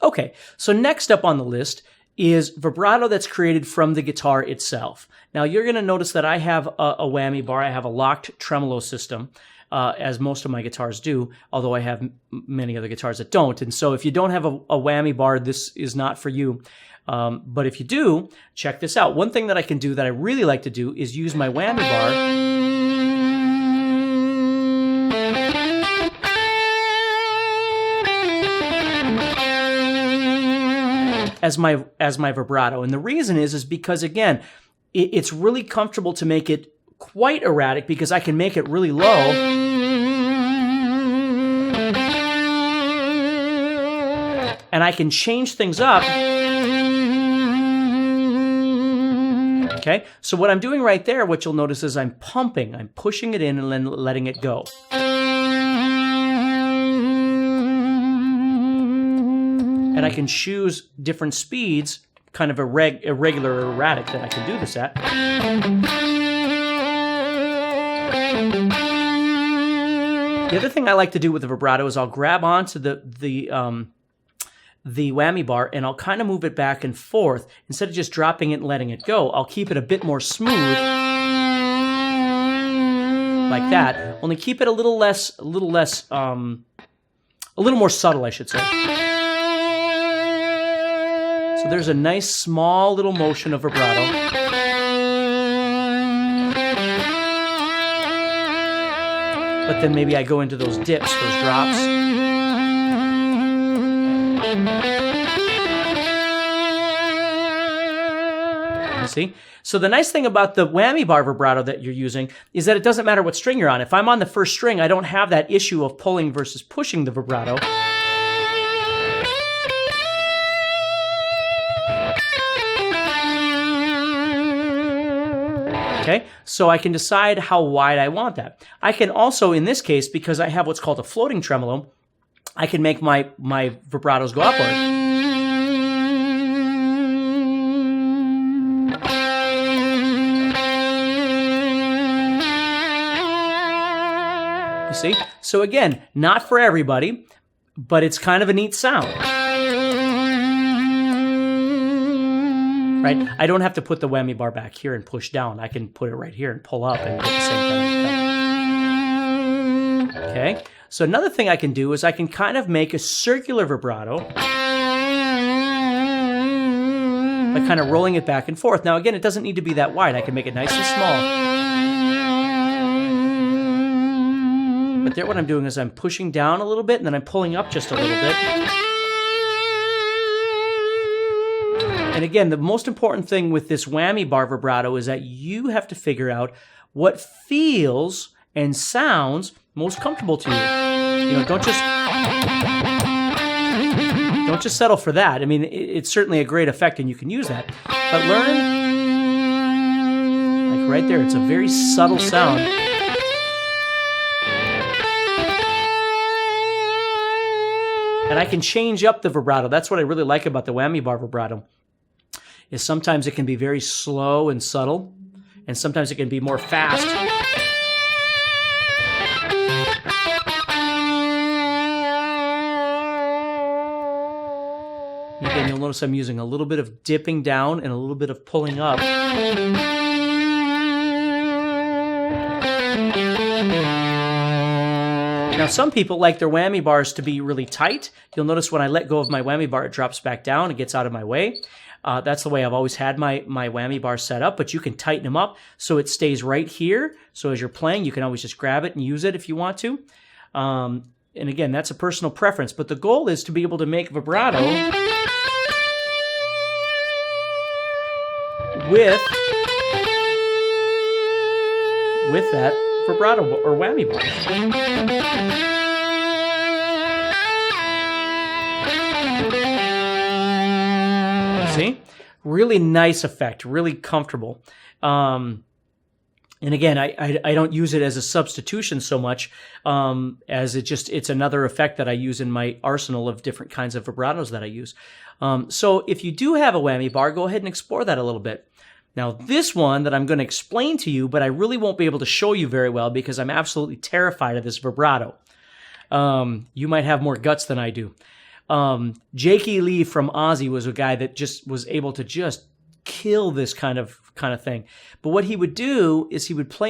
Okay, so next up on the list is vibrato that's created from the guitar itself. Now you're going to notice that I have a whammy bar. I have a locked tremolo system, as most of my guitars do, although I have many other guitars that don't. And so if you don't have a whammy bar, this is not for you. But if you do, check this out. One thing that I can do that I really like to do is use my whammy bar as my vibrato. And the reason is because, again, it's really comfortable to make it quite erratic because I can make it really low. And I can change things up. Okay, so what I'm doing right there, what you'll notice is I'm pumping. I'm pushing it in and then letting it go. And I can choose different speeds, kind of irregular or erratic, that I can do this at. The other thing I like to do with the vibrato is I'll grab onto the whammy bar and I'll kind of move it back and forth. Instead of just dropping it and letting it go, I'll keep it a bit more smooth, like that. Only keep it a little more subtle, I should say. So there's a nice small little motion of vibrato. But then maybe I go into those dips, those drops. You see? So the nice thing about the whammy bar vibrato that you're using is that it doesn't matter what string you're on. If I'm on the first string, I don't have that issue of pulling versus pushing the vibrato. Okay, so I can decide how wide I want that. I can also, in this case, because I have what's called a floating tremolo, I can make my vibratos go upward. You see? So again, not for everybody, but it's kind of a neat sound. Right? I don't have to put the whammy bar back here and push down. I can put it right here and pull up and get the same kind of effect. Okay? So another thing I can do is I can kind of make a circular vibrato by kind of rolling it back and forth. Now again, it doesn't need to be that wide. I can make it nice and small. But there what I'm doing is I'm pushing down a little bit and then I'm pulling up just a little bit. And again, the most important thing with this whammy bar vibrato is that you have to figure out what feels and sounds most comfortable to you. You know, don't just settle for that. I mean, it's certainly a great effect and you can use that. But learn, like right there, it's a very subtle sound. And I can change up the vibrato. That's what I really like about the whammy bar vibrato. Is sometimes it can be very slow and subtle, and sometimes it can be more fast. Again, you'll notice I'm using a little bit of dipping down and a little bit of pulling up. Now, some people like their whammy bars to be really tight. You'll notice when I let go of my whammy bar, it drops back down. It gets out of my way. That's the way I've always had my whammy bar set up, but you can tighten them up so it stays right here. So as you're playing, you can always just grab it and use it if you want to. And again, that's a personal preference, but the goal is to be able to make vibrato with that vibrato or whammy bar. See? Really nice effect, really comfortable. And again, I don't use it as a substitution so much as it's another effect that I use in my arsenal of different kinds of vibratos that I use. So if you do have a whammy bar, go ahead and explore that a little bit. Now, this one that I'm going to explain to you, but I really won't be able to show you very well because I'm absolutely terrified of this vibrato. You might have more guts than I do. Jakey Lee from Ozzy was a guy that just was able to just kill this kind of thing. But what he would do is he would play